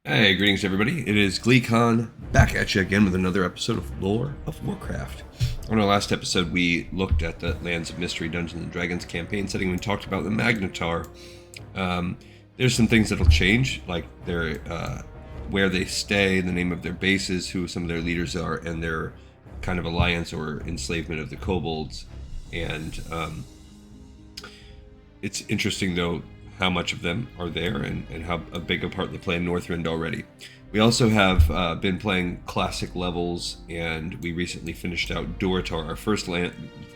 Hey, greetings everybody. It is GleeCon back at you again with another episode of Lore of Warcraft. On our last episode, we looked at the Lands of Mystery Dungeons and Dragons campaign setting and talked about the Magnetar. There's some things that'll change, like their where they stay, the name of their bases, who some of their leaders are, and their kind of alliance or enslavement of the kobolds. And it's interesting, though, how much of them are there and how a big a part they play in Northrend already. We also have been playing classic levels, and we recently finished out Durotar, our first land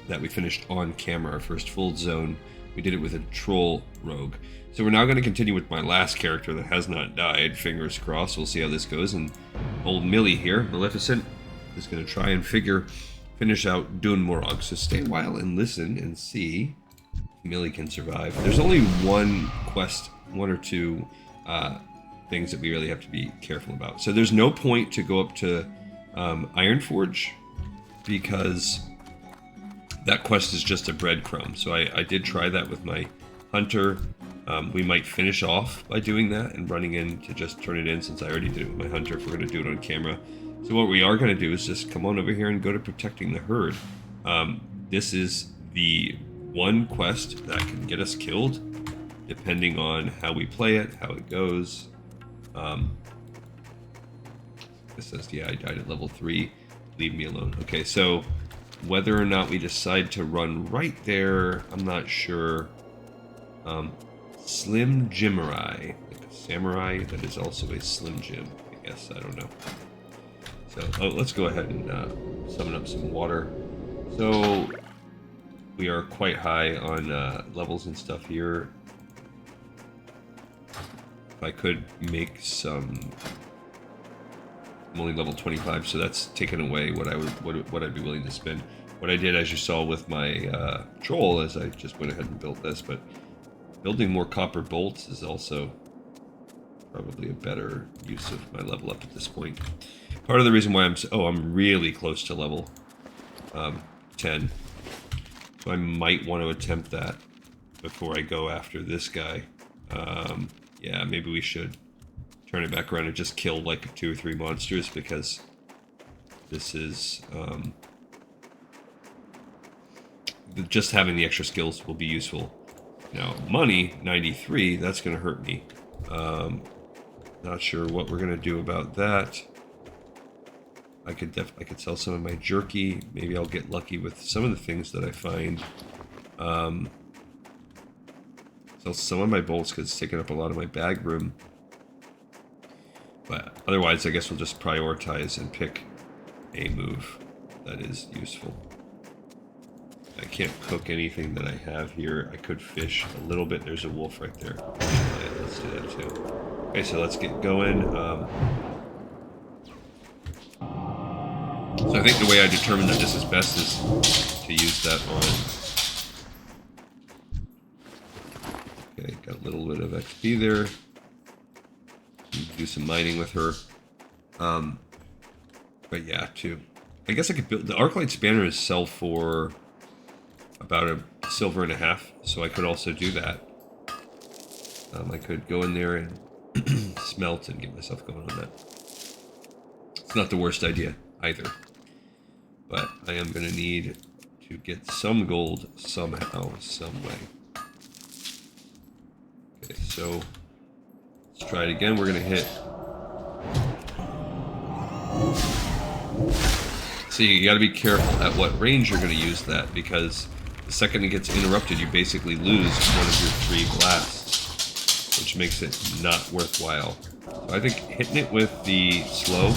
that we finished on camera, our first full zone. We did it with a troll rogue. So we're now going to continue with my last character that has not died. Fingers crossed. We'll see how this goes. And old Millie here, Maleficent, is going to try and finish out Dun Morogh. So stay a while and listen and see Millie can survive. There's only one or two things that we really have to be careful about. So there's no point to go up to Ironforge, because that quest is just a breadcrumb. So I did try that with my hunter. We might finish off by doing that and running in to just turn it in, since I already did it with my hunter, if we're going to do it on camera. So what we are going to do is just come on over here and go to protecting the herd. This is the one quest that can get us killed, depending on how we play it, how it goes. It says, yeah, I died at level 3. Leave me alone. Okay, so whether or not we decide to run right there, I'm not sure. Slim Jimmerai, like a samurai that is also a Slim Jim, I guess. I don't know. So let's go ahead and summon up some water. So we are quite high on levels and stuff here. If I could make some, I'm only level 25, so that's taken away what I'd be willing to spend. What I did, as you saw with my troll, is I just went ahead and built this, but building more copper bolts is also probably a better use of my level up at this point. Part of the reason why I'm really close to level 10. So I might want to attempt that before I go after this guy. Yeah, maybe we should turn it back around and just kill like 2 or 3 monsters, because this is just having the extra skills will be useful. Now, money 93, that's going to hurt me. Not sure what we're going to do about that. I could sell some of my jerky. Maybe I'll get lucky with some of the things that I find. Sell some of my bolts because it's taking up a lot of my bag room. But otherwise, I guess we'll just prioritize and pick a move that is useful. I can't cook anything that I have here. I could fish a little bit. There's a wolf right there. Let's do that too. Okay, so let's get going. So I think the way I determined that this is best is to use that on. Okay, got a little bit of XP there. Do some mining with her. But yeah, I guess I could build the Arclight Spanners sell for about a silver and a half, so I could also do that. I could go in there and smelt and get myself going on that. It's not the worst idea either. But I am going to need to get some gold somehow, some way. Okay, so let's try it again. We're going to hit. See, you got to be careful at what range you're going to use that, because the second it gets interrupted, you basically lose one of your 3 blasts, which makes it not worthwhile. So I think hitting it with the slow,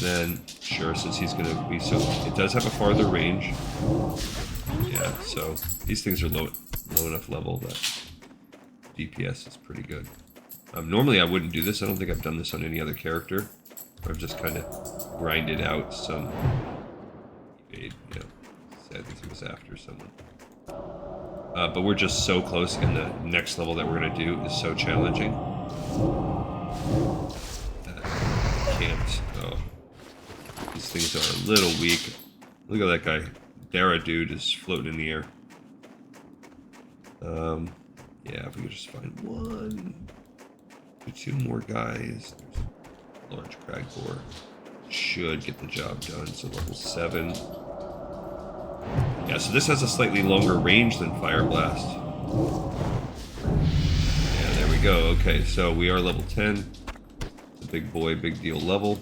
then sure, since he's going to be so... It does have a farther range. Yeah, so these things are low enough level that DPS is pretty good. Normally I wouldn't do this. I don't think I've done this on any other character. I've just kind of grinded out some evade, I think it was after someone. But we're just so close, and the next level that we're going to do is so challenging. I can't. Oh. These things are a little weak. Look at that guy. Dara dude is floating in the air. Yeah, if we could just find one. Two more guys. There's a large crag boar. Should get the job done. So level 7. Yeah, so this has a slightly longer range than Fire Blast. Yeah, there we go. Okay, so we are level 10. It's a big boy, big deal level.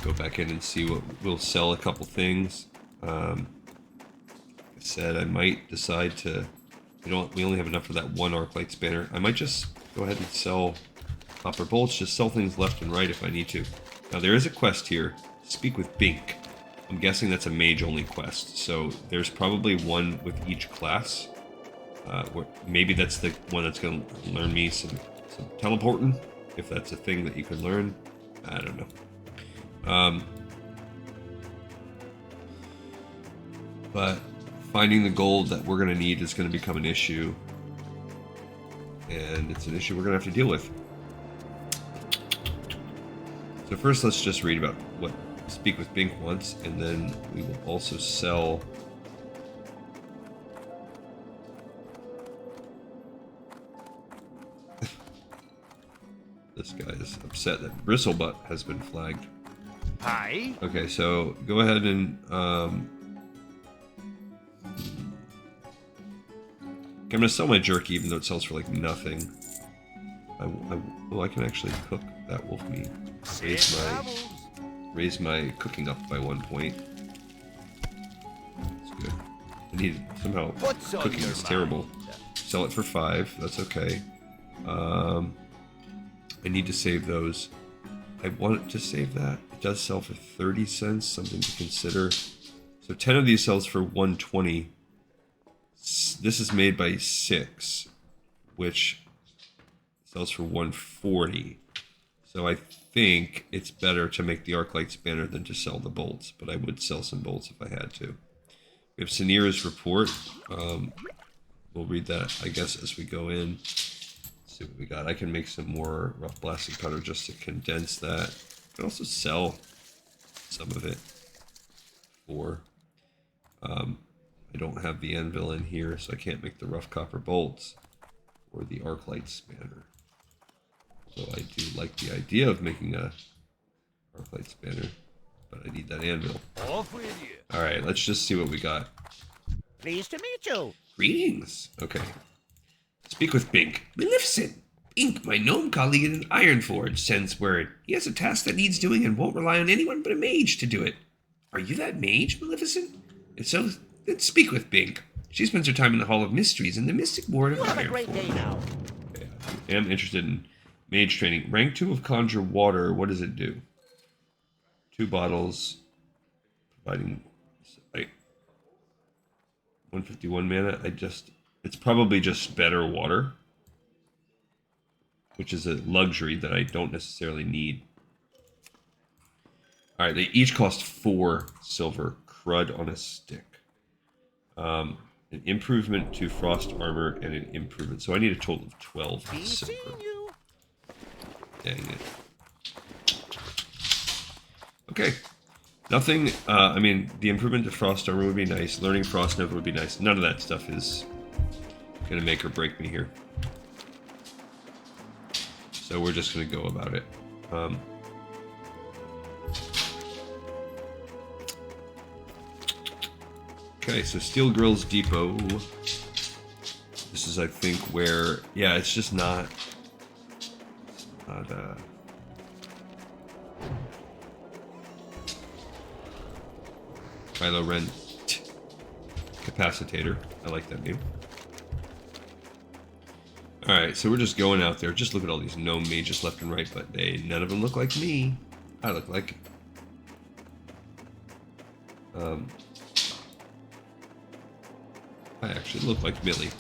Go back in and see what we'll sell. A couple things. Like I said, I might decide to. We only have enough for that one Arclight Spanner. I might just go ahead and sell copper bolts. Just sell things left and right if I need to. Now there is a quest here. Speak with Bink. I'm guessing that's a mage-only quest. So there's probably one with each class. Maybe that's the one that's going to learn me some teleporting, if that's a thing that you can learn. I don't know. But finding the gold that we're going to need is going to become an issue. And it's an issue we're going to have to deal with. So first, let's just read about what Speak with Bink wants, and then we will also sell... This guy is upset that Bristlebutt has been flagged. Hi. Okay, so go ahead and... I'm going to sell my jerky, even though it sells for like nothing. I can actually cook that wolf meat. Raise my cooking up by 1 point. That's good. I need somehow cooking is terrible. Sell it for 5. That's okay. I need to save those. I want to save that. It does sell for 30 cents. Something to consider. So 10 of these sells for 120. This is made by 6, which sells for 140. So I think it's better to make the Arclight Spanner than to sell the bolts, but I would sell some bolts if I had to. We have Sanira's report. We'll read that, I guess, as we go in. Let's see what we got. I can make some more rough blasting powder just to condense that. I can also sell some of it for... I don't have the anvil in here, so I can't make the rough copper bolts or the Arclight Spanner. Although I do like the idea of making a Arclight Spanner, but I need that anvil. Off with you. Alright, let's just see what we got. Pleased to meet you. Greetings. Okay. Speak with Bink. Maleficent. Bink, my gnome colleague in Ironforge, sends word. He has a task that needs doing and won't rely on anyone but a mage to do it. Are you that mage, Maleficent? If so, then speak with Bink. She spends her time in the Hall of Mysteries in the Mystic Ward of Ironforge. Have a great day now. Okay, I am interested in mage training. Rank 2 of Conjure Water. What does it do? 2 bottles. Providing... 151 mana. It's probably just better water. Which is a luxury that I don't necessarily need. Alright, they each cost 4 silver. Crud on a stick. An improvement to frost armor and an improvement. So I need a total of 12 silver. Dang it. Okay. Nothing, I mean, the improvement to frost armor would be nice. Learning frost nova would be nice. None of that stuff is going to make or break me here. So we're just going to go about it. Okay, so Steel Grills Depot. This is, I think, where... Yeah, it's just not... Kylo Ren Capacitator. I like that name. Alright, so we're just going out there. Just look at all these gnome mages left and right, but none of them look like me. I look like... I actually look like Millie.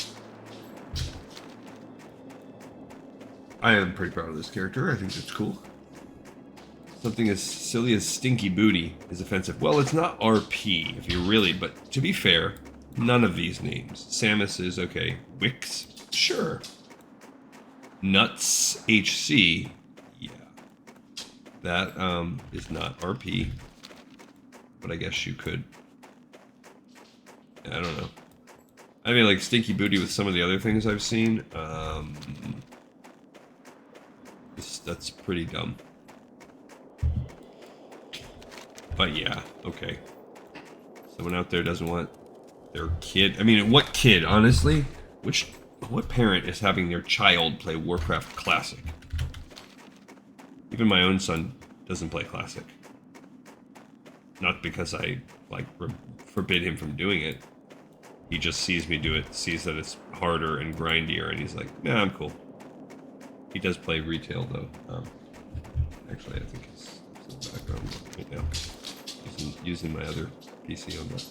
I am pretty proud of this character. I think it's cool. Something as silly as Stinky Booty is offensive. Well, it's not RP, if you really... But to be fair, none of these names. Samus is okay. Wix? Sure. Nuts HC? Yeah. That is not RP. But I guess you could... I don't know. I mean, like Stinky Booty with some of the other things I've seen. That's pretty dumb. But yeah, okay. Someone out there doesn't want their kid. I mean, what kid, honestly? What parent is having their child play Warcraft Classic? Even my own son doesn't play Classic. Not because I, like, forbid him from doing it. He just sees me do it, sees that it's harder and grindier, and he's like, nah, I'm cool. He does play retail, though. Actually, I think it's in the background right now. Using my other PC on that.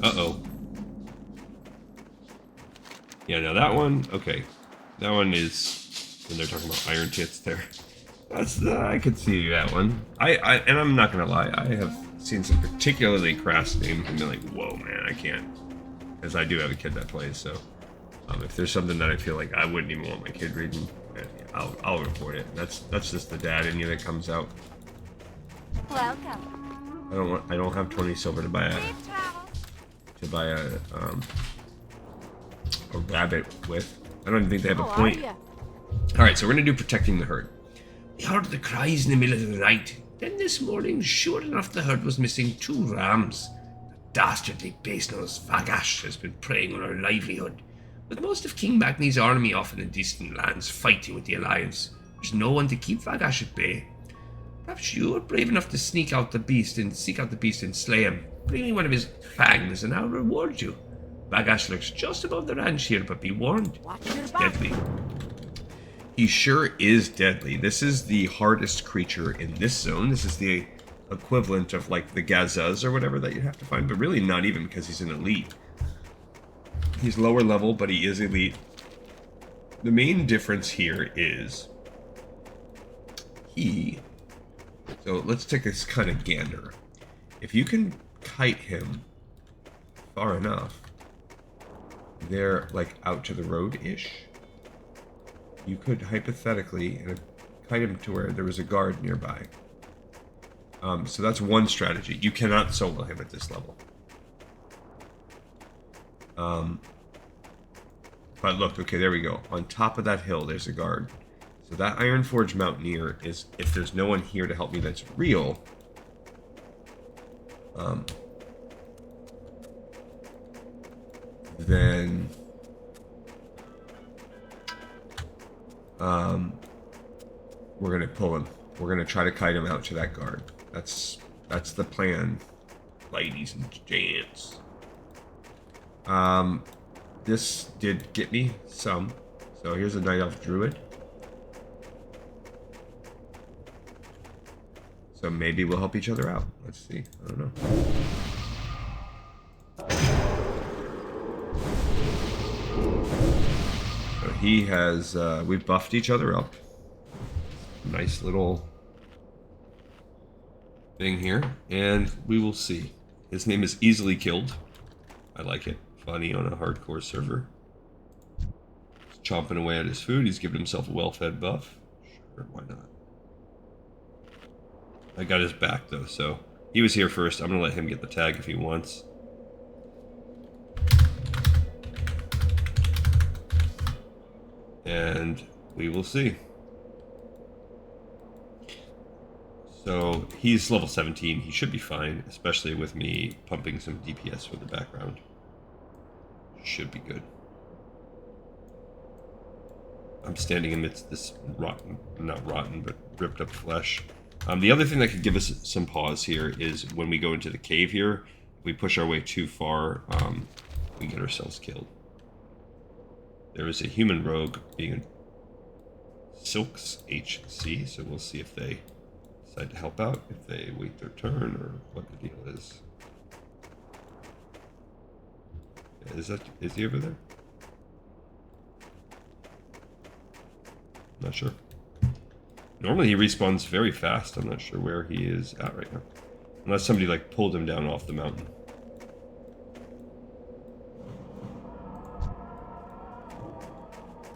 Uh-oh. Yeah, now that one, okay. That one is, when they're talking about iron tits there. That's, I could see that one. And I'm not gonna lie, I have seen some particularly crass names and been like, whoa, man, I can't. Because I do have a kid that plays, so if there's something that I feel like I wouldn't even want my kid reading, I'll report it. That's just the dad in you that comes out. Welcome. I don't have 20 silver to buy a rabbit with. I don't even think they have a point. Alright, so we're gonna do protecting the herd. We heard the cries in the middle of the night. Then this morning, sure enough, the herd was missing 2 rams. The dastardly base-nosed Vagash has been preying on our livelihood. With most of King Magni's army off in the distant lands fighting with the Alliance, there's no one to keep Vagash at bay. Perhaps you're brave enough to seek out the beast and slay him. Bring me one of his fangs and I'll reward you. Vagash lurks just above the ranch here, but be warned, he's deadly. He sure is deadly. This is the hardest creature in this zone. This is the equivalent of like the Gazuz or whatever that you have to find, but really not even because he's an elite. He's lower level, but he is elite. The main difference here is so let's take this kind of gander. If you can kite him far enough, they're like out to the road-ish. You could hypothetically kite him to where there was a guard nearby. So that's one strategy. You cannot solo him at this level. But look, okay, there we go. On top of that hill, there's a guard. So that Ironforge Mountaineer is, if there's no one here to help me that's real, then we're gonna pull him. We're gonna try to kite him out to that guard. That's the plan, ladies and gents. This did get me some. So here's a Night Elf Druid. So maybe we'll help each other out. Let's see. I don't know. So he has, we've buffed each other up. Nice little thing here. And we will see. His name is Easily Killed. I like it. Funny on a hardcore server. He's chomping away at his food. He's giving himself a well-fed buff. Sure, why not? I got his back though, so he was here first. I'm gonna let him get the tag if he wants. And we will see. So he's level 17. He should be fine, especially with me pumping some DPS for the background. Should be good. I'm standing amidst this rotten, not rotten, but ripped up flesh. The other thing that could give us some pause here is when we go into the cave here, if we push our way too far, we get ourselves killed. There is a human rogue being Silks HC, so we'll see if they decide to help out, if they wait their turn, or what the deal is. Is he over there? Not sure. Normally he respawns very fast. I'm not sure where he is at right now. Unless somebody like pulled him down off the mountain.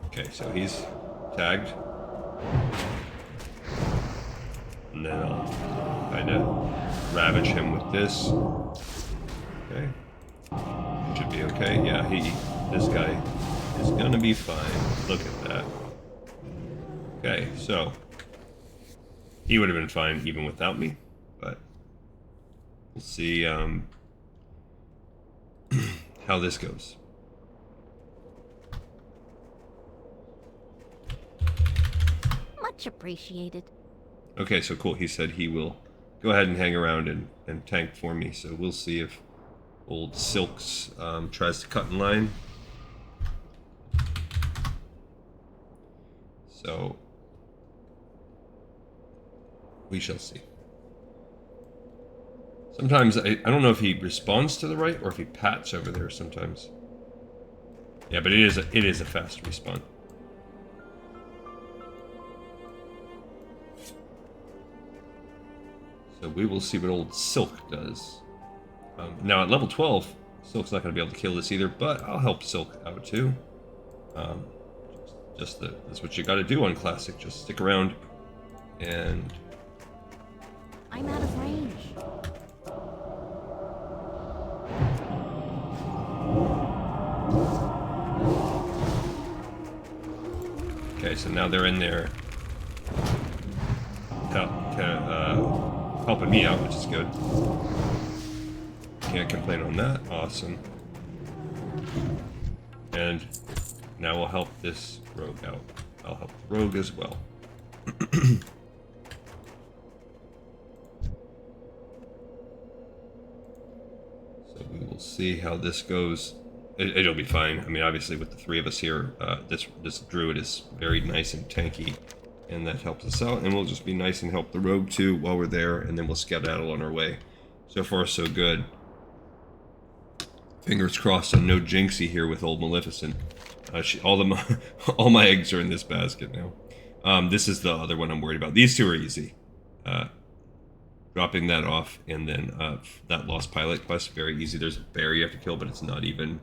Okay, so he's tagged. And then I'll kind of ravage him with this. Okay. should be okay. Yeah, this guy is gonna be fine. Look at that. Okay, so he would have been fine even without me, but we'll see how this goes. Much appreciated. Okay, so cool. He said he will go ahead and hang around and tank for me, so we'll see if old Silks tries to cut in line. So we shall see. Sometimes I don't know if he responds to the right or if he pats over there sometimes. Yeah, but it is a fast respawn. So we will see what old Silk does. Now at level 12, Silk's not going to be able to kill this either, but I'll help Silk out too. That's what you got to do on Classic. Just stick around and... I'm out of range. Okay, so now they're in there helping me out, which is good. Can't complain on that. Awesome. And now we'll help this rogue out. I'll help the rogue as well. So we will see how this goes. It'll be fine. I mean, obviously with the three of us here, this druid is very nice and tanky, and that helps us out. And we'll just be nice and help the rogue too while we're there, and then we'll skedaddle on our way. So far, so good. Fingers crossed on no jinxie here with old Maleficent. All my eggs are in this basket now. This is the other one I'm worried about. These two are easy. Dropping that off, and then that lost pilot quest, very easy. There's a bear you have to kill, but it's not even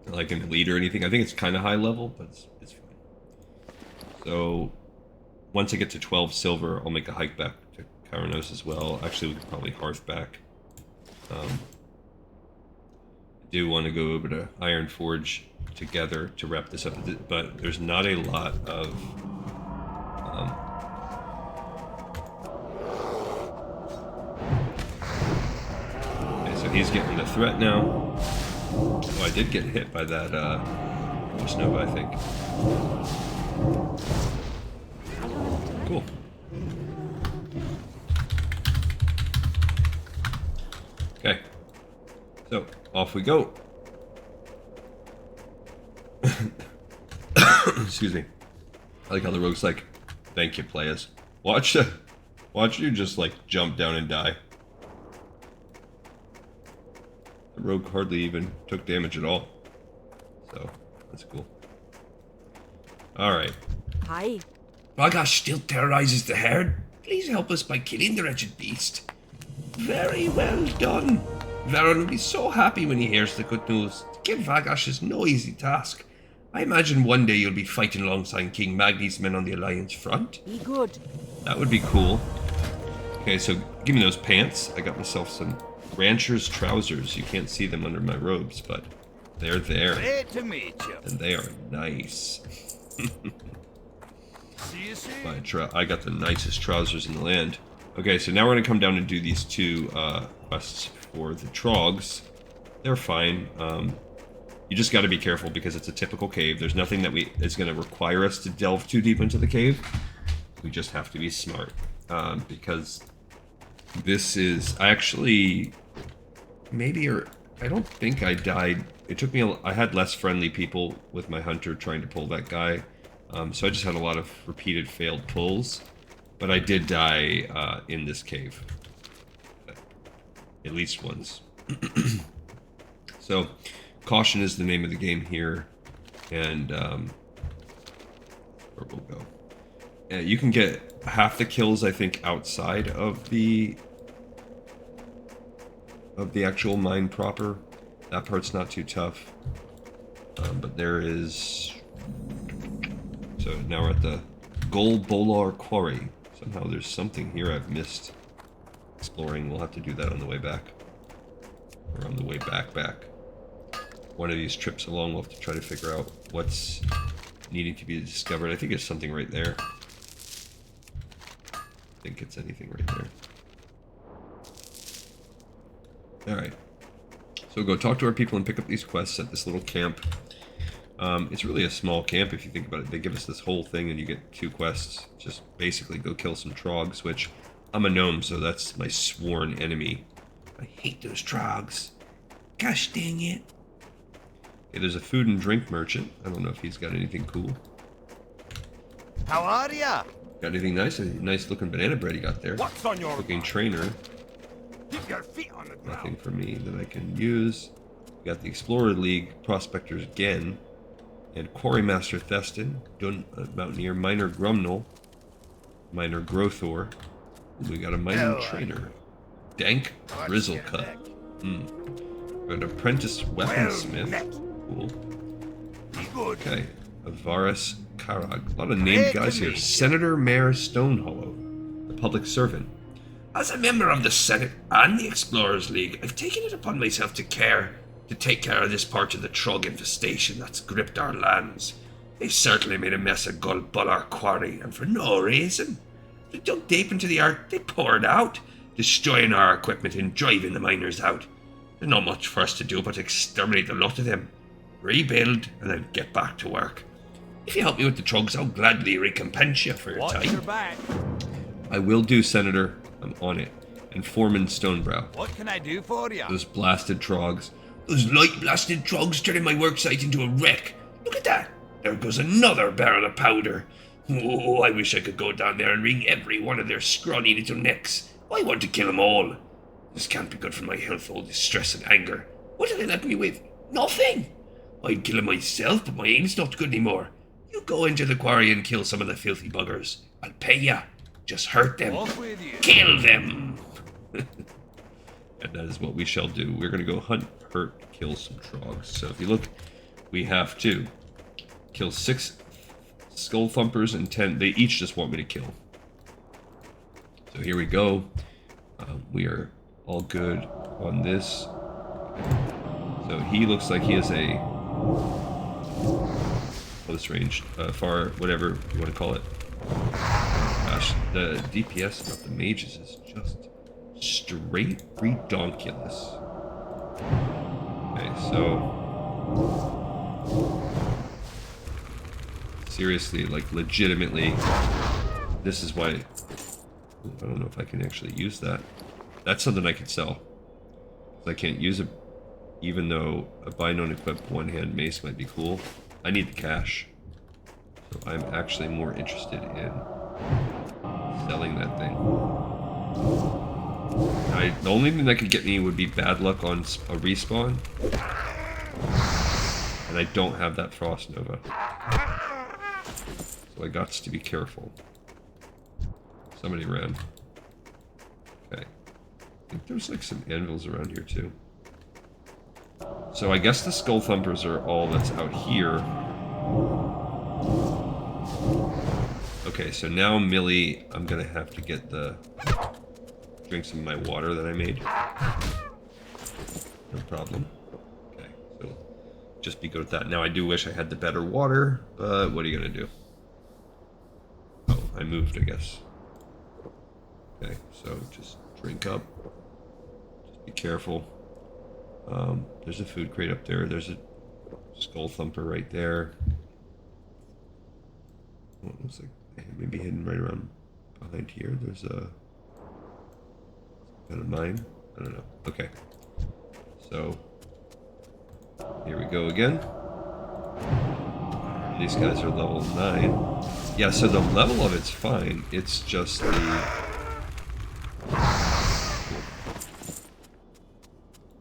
like an elite or anything. I think it's kind of high level, but it's fine. So once I get to 12 silver, I'll make a hike back to Karanos as well. Actually, we could probably hearth back. I do want to go over to Iron Forge together to wrap this up, but there's not a lot of okay, so he's getting the threat now. Oh, I did get hit by that Nova, I think. Cool. Okay. So, off we go. Excuse me. I like how the rogue's like, thank you, players. Watch you just like jump down and die. The rogue hardly even took damage at all. So, that's cool. Alright. Hi. Vagash still terrorizes the herd. Please help us by killing the wretched beast. Very well done. Varon will be so happy when he hears the good news. To kill Vagash is no easy task. I imagine one day you'll be fighting alongside King Magni's men on the Alliance front. Be good. That would be cool. Okay, so give me those pants. I got myself some rancher's trousers. You can't see them under my robes, but they're there. Great to meet you. And they are nice. See you soon. I got the nicest trousers in the land. Okay, so now we're going to come down and do these two quests for the trogs. They're fine. You just got to be careful because it's a typical cave. There's nothing that is going to require us to delve too deep into the cave. We just have to be smart. Because this is... I actually... Maybe or... I don't think I died. It took me... I had less friendly people with my hunter trying to pull that guy. So I just had a lot of repeated failed pulls. But I did die in this cave. At least once. So, caution is the name of the game here. And, where we'll go. You can get half the kills, I think, outside of the actual mine proper. That part's not too tough. But there is... So now we're at the Gol Bolar Quarry. Somehow there's something here I've missed exploring. We'll have to do that on the way back. Or on the way back. One of these trips along, we'll have to try to figure out what's needing to be discovered. I think it's something right there. I think it's anything right there. Alright. So we'll go talk to our people and pick up these quests at this little camp. It's really a small camp if you think about it. They give us this whole thing and you get 2 quests. Just basically go kill some trogs, which I'm a gnome, so that's my sworn enemy. I hate those trogs. Gosh dang it. Okay, there's a food and drink merchant. I don't know if he's got anything cool. How are ya? Got anything nice? A nice looking banana bread he got there. What's on your Looking mind? trainer. Keep your feet on the ground. Nothing for me that I can use. We got the Explorer League Prospectors Gen. And Quarrymaster Theston. Dun Mountaineer. Miner Grumnel. Miner Growthor. We got a mining trainer. Dank Grizzle Cut. An apprentice weaponsmith. Cool. Be good. Okay. Avaris Karag. A lot of named guys here. Senator Mayor Stonehollow. The public servant. As a member of the Senate and the Explorers League, I've taken it upon myself to take care of this part of the Trog infestation that's gripped our lands. They've certainly made a mess of Gulbular Quarry, and for no reason. They dug deep into the earth, they poured out, destroying our equipment and driving the miners out. There's not much for us to do but exterminate the lot of them, rebuild, and then get back to work. If you help me with the Trogs, I'll gladly recompense you for your Watch your time. back. I will do, Senator. I'm on it. And Foreman Stonebrow. What can I do for you? Those blasted trogs. Those light-blasted Trogs turning my worksite into a wreck. Look at that. There goes another barrel of powder. Oh, I wish I could go down there and wring every one of their scrawny little necks. I want to kill them all. This can't be good for my health, all this stress and anger. What did they let me with? Nothing. I'd kill him myself, but my aim's not good anymore. You go into the quarry and kill some of the filthy buggers. I'll pay ya. Just hurt them. Off with you. Kill them. And that is what we shall do. We're going to go hunt, hurt, kill some trogs. So if you look, we have to kill 6 skull thumpers and 10. They each just want me to kill. So here we go. We are all good on this. So he looks like he has a close range, far, whatever you want to call it. Gosh, the DPS of the mages is just straight redonkulous. Okay, so seriously, like legitimately, this is why. I don't know if I can actually use that. That's something I could sell. I can't use it, even though a bind unequipped one-hand mace might be cool. I need the cash. So I'm actually more interested in selling that thing. The only thing that could get me would be bad luck on a respawn. And I don't have that Frost Nova. So I got to be careful. Somebody ran. Okay. I think there's like some anvils around here too. So I guess the skull thumpers are all that's out here. Okay, so now Millie, I'm gonna have to get drink some of my water that I made. No problem. Okay, so just be good with that. Now I do wish I had the better water, but what are you gonna do? Oh, I moved, I guess. Okay, so just drink up. Just be careful. There's a food crate up there. There's a skull thumper right there. Oh, it looks like maybe hidden right around behind here. There's a kind of mine. I don't know. Okay. So here we go again. These guys are level 9. Yeah, so the level of it's fine. It's just the...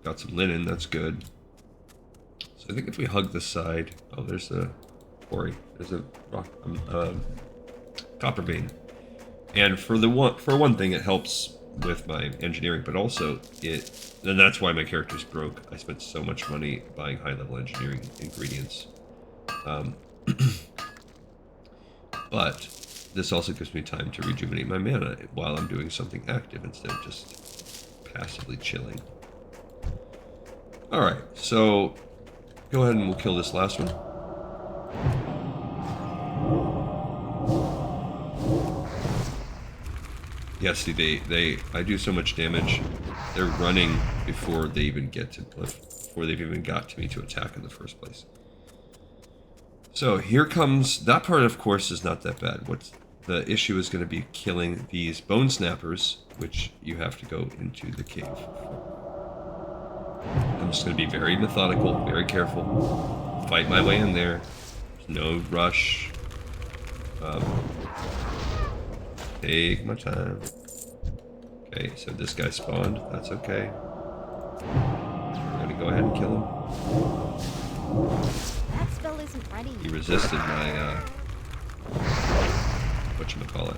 Got some linen, that's good. So I think if we hug the side... Oh, there's a quarry. There's a rock, copper vein. And for one thing, it helps with my engineering, but also and that's why my character's broke. I spent so much money buying high-level engineering ingredients. But this also gives me time to rejuvenate my mana while I'm doing something active instead of just passively chilling. Alright, so go ahead and we'll kill this last one. Yeah, see, I do so much damage. They're running before they even get to, before they've even got to me to attack in the first place. So here comes, that part of course is not that bad. What's the issue is going to be killing these bone snappers, which you have to go into the cave for. I'm just going to be very methodical, very careful, fight my way in there. There's no rush. Take my time. Okay, so this guy spawned. That's okay. I'm going to go ahead and kill him. That spell isn't ready. He resisted my, whatchamacallit.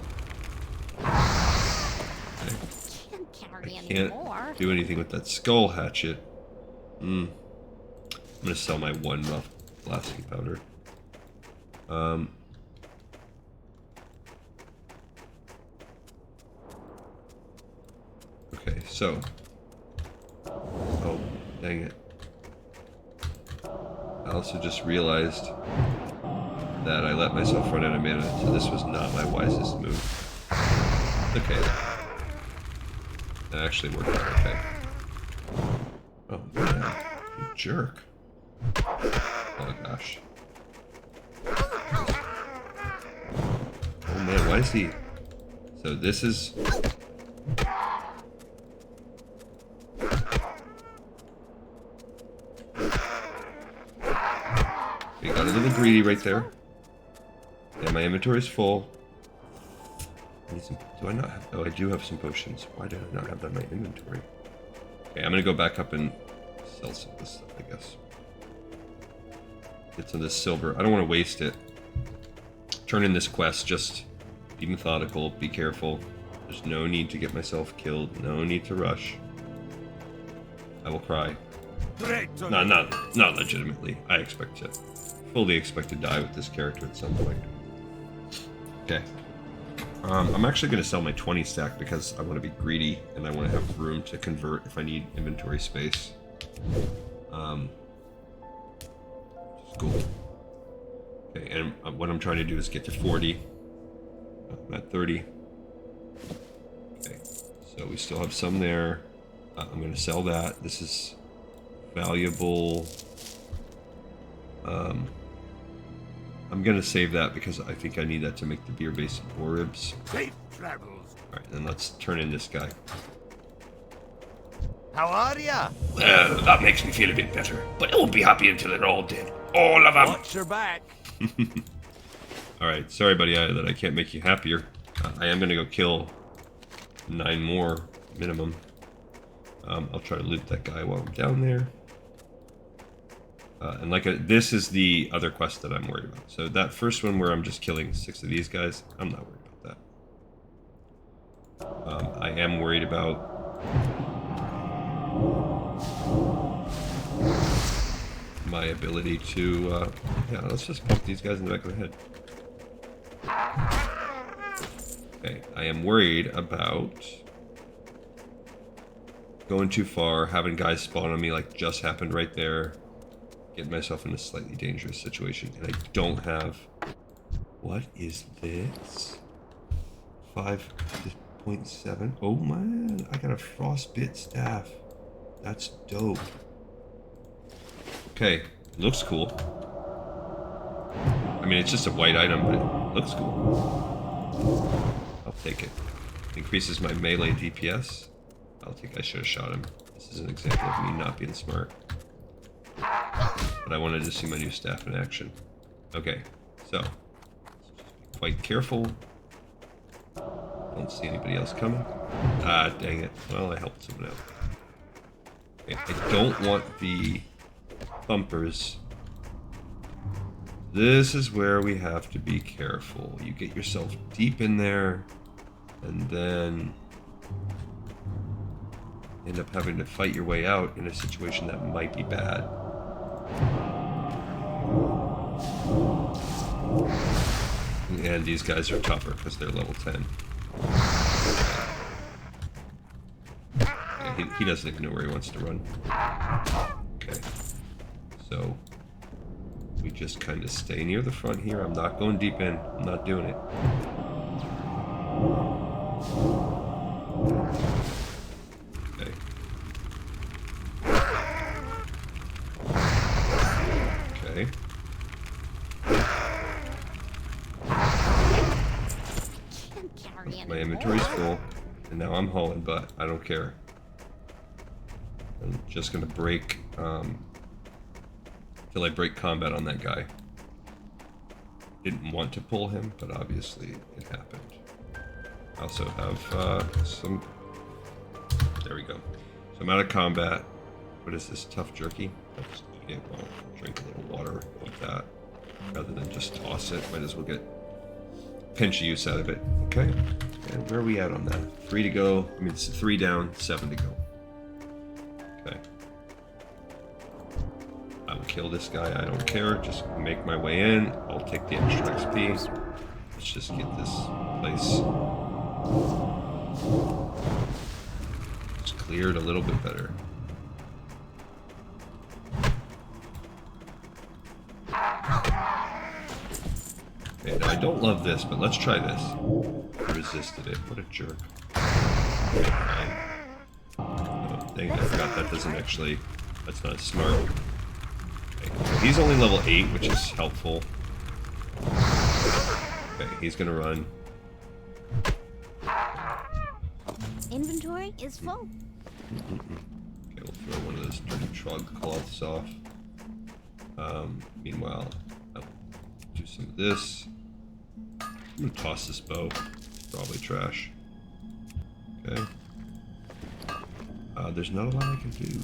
Can't carry I anymore. can't do anything with that skull hatchet. I'm gonna sell my one rough blasting powder. Okay, so. Oh, dang it. I also just realized that I let myself run out of mana, so this was not my wisest move. Okay. That actually worked out okay. Oh, man. You jerk. Oh, gosh. Oh, man, why is he... So this is... We got a little greedy right there. Yeah, my inventory's full. I need some, do I not have... Oh, I do have some potions. Why did I not have that in my inventory? Okay, I'm gonna go back up and sell some of this stuff, I guess. Get some of this silver. I don't want to waste it. Turn in this quest, just be methodical, be careful. There's no need to get myself killed, no need to rush. I will cry. No, not legitimately. I expect to, fully expect to die with this character at some point. Okay. I'm actually going to sell my 20 stack because I want to be greedy and I want to have room to convert if I need inventory space. Cool. Okay, and what I'm trying to do is get to 40. I'm at 30. Okay, so we still have some there. I'm going to sell that. This is valuable. I'm going to save that because I think I need that to make the beer-based boar ribs. Safe travels. Alright, then let's turn in this guy. How are ya? Well, that makes me feel a bit better, but I won't be happy until they're all dead. All of them. Watch your back. Alright, sorry buddy that I can't make you happier. I am going to go kill 9 more minimum. I'll try to loot that guy while I'm down there. And this is the other quest that I'm worried about. So that first one where I'm just killing 6 of these guys, I'm not worried about that. I am worried about my ability to, yeah, let's just pump these guys in the back of the head. Okay, I am worried about going too far, having guys spawn on me like just happened right there. Get myself in a slightly dangerous situation, and I don't have... What is this? 5.7. Oh man, I got a frostbit staff. That's dope. Okay, looks cool. I mean, it's just a white item, but it looks cool. I'll take it. Increases my melee DPS. I should have shot him. This is an example of me not being smart. But I wanted to see my new staff in action. Okay, so be quite careful. Don't see anybody else coming. Ah, dang it. Well, I helped someone out. Okay, I don't want the bumpers. This is where we have to be careful. You get yourself deep in there, and then end up having to fight your way out in a situation that might be bad. And these guys are tougher because they're level 10. Yeah, he doesn't even know where he wants to run. Okay. So we just kind of stay near the front here. I'm not going deep in. I'm not doing it. Okay. Okay. Can't carry My anymore. inventory's full, and now I'm hauling butt. I don't care. I'm just gonna break, till I break combat on that guy. Didn't want to pull him, but obviously it happened. I also have, some... There we go. So I'm out of combat. What is this, tough jerky? I'll just eat it. Well, drink a little water, eat that. Rather than just toss it, might as well get a pinch of use out of it. Okay, and where are we at on that? 3 to go. I mean, it's 3 down, 7 to go. Okay. I will kill this guy, I don't care. Just make my way in. I'll take the extra XP. Let's just get this place just cleared a little bit better. Okay, now I don't love this, but let's try this. I resisted it. What a jerk. Oh, dang it, I forgot that doesn't actually... That's not smart. Okay, so he's only level 8, which is helpful. Okay, he's gonna run. Inventory is full. Okay, we'll throw one of those dirty trog cloths off. Meanwhile, I'll do some of this. I'm gonna toss this bow. It's probably trash. Okay. There's not a lot I can do.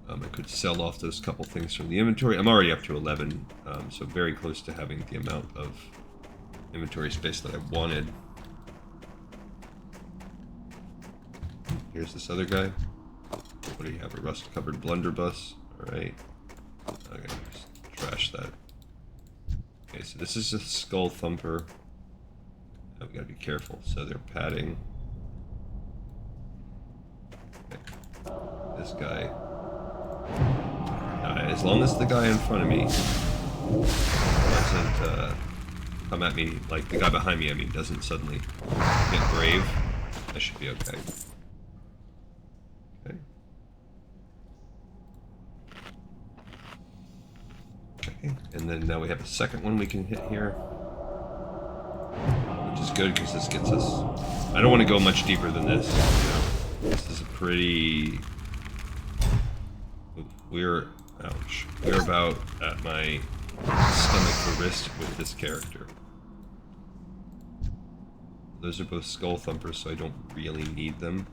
I could sell off those couple things from the inventory. I'm already up to 11, so very close to having the amount of inventory space that I wanted. Here's this other guy. What do you have? A rust-covered blunderbuss. Alright. Okay, just trash that. Okay, so this is a skull thumper. We gotta be careful. So they're padding. Okay. This guy. As long as the guy in front of me doesn't come at me, like the guy behind me, I mean, doesn't suddenly get brave, I should be okay. Okay. Okay, and then now we have a second one we can hit here. Which is good because this gets us... I don't want to go much deeper than this. You know? This is a pretty... We're... Ouch. We're about at my stomach or wrist with this character. Those are both skull thumpers, so I don't really need them.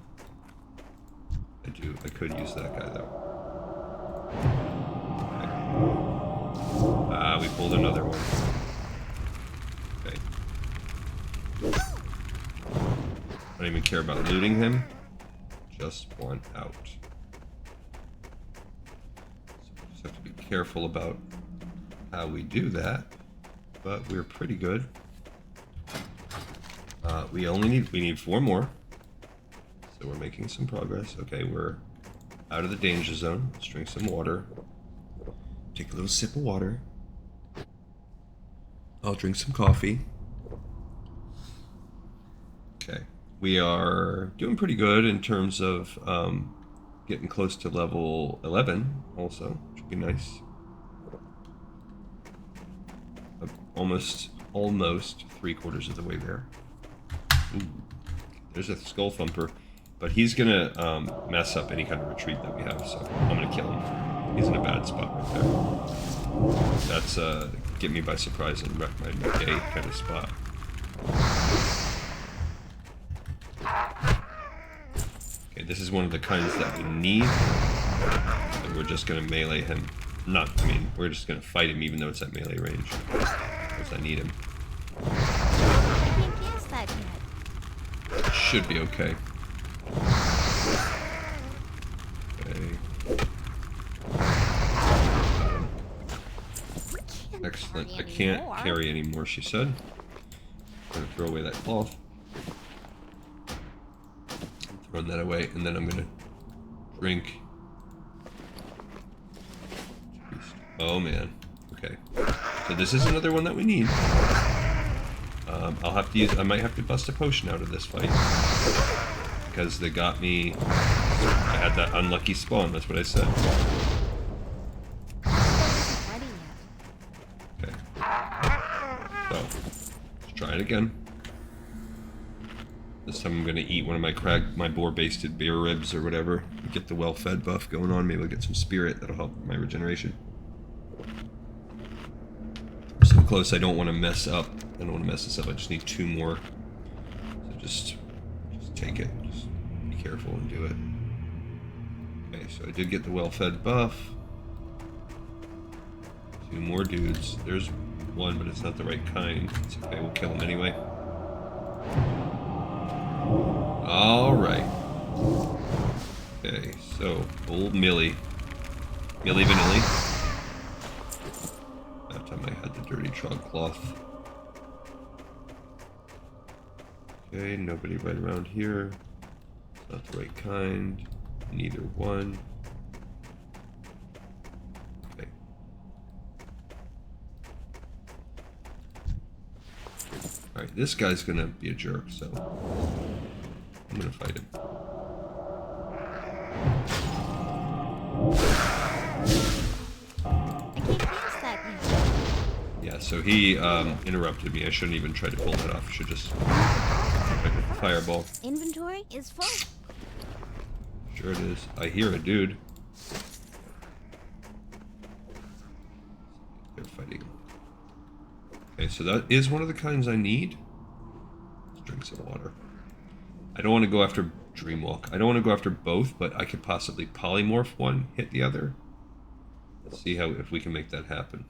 I could use that guy though. Okay. We pulled another one. Okay. I don't even care about looting him. Just want out. Have to be careful about how we do that, but we're pretty good. We need 4 more, so we're making some progress. Okay, we're out of the danger zone. Let's drink some water. Take a little sip of water. I'll drink some coffee. Okay, we are doing pretty good in terms of getting close to level 11 also, which would be nice. Almost 3/4 of the way there. Ooh, there's a skull thumper, but he's gonna mess up any kind of retreat that we have, so I'm gonna kill him. He's in a bad spot right there. That's get me by surprise and wreck my day kind of spot. Okay, this is one of the kinds that we need. And we're just gonna melee him. We're just gonna fight him even though it's at melee range. Because I need him. I can't guess that yet. Should be okay. Okay. Excellent. I can't carry anymore, she said. I'm gonna throw away that cloth. Run that away, and then I'm gonna drink. Oh man. Okay. So this is another one that we need. I'll have to use. I might have to bust a potion out of this fight because they got me. I had that unlucky spawn. That's what I said. Okay. So let's try it again. This time I'm gonna eat one of my boar-basted bear ribs or whatever. Get the well-fed buff going on. Maybe I'll get some spirit. That'll help my regeneration. I'm so close. I don't want to mess up. I don't want to mess this up. I just need 2 more. So just take it. Just be careful and do it. Okay, so I did get the well-fed buff. 2 more dudes. There's one, but it's not the right kind. It's okay. We'll kill him anyway. Alright. Okay, so old Millie Vanilli. That time I had the dirty trog cloth. Okay, nobody right around here. Not the right kind. Neither one. Okay. Alright, this guy's gonna be a jerk, so I'm gonna fight him. I can't pass that now. Yeah, so he interrupted me. I shouldn't even try to pull that off. I should just fireball. Inventory is full. Sure it is. I hear a dude. They're fighting. Okay, so that is one of the kinds I need. Let's drink some water. I don't want to go after Dreamwalk. I don't want to go after both, but I could possibly polymorph one, hit the other. Let's see if we can make that happen.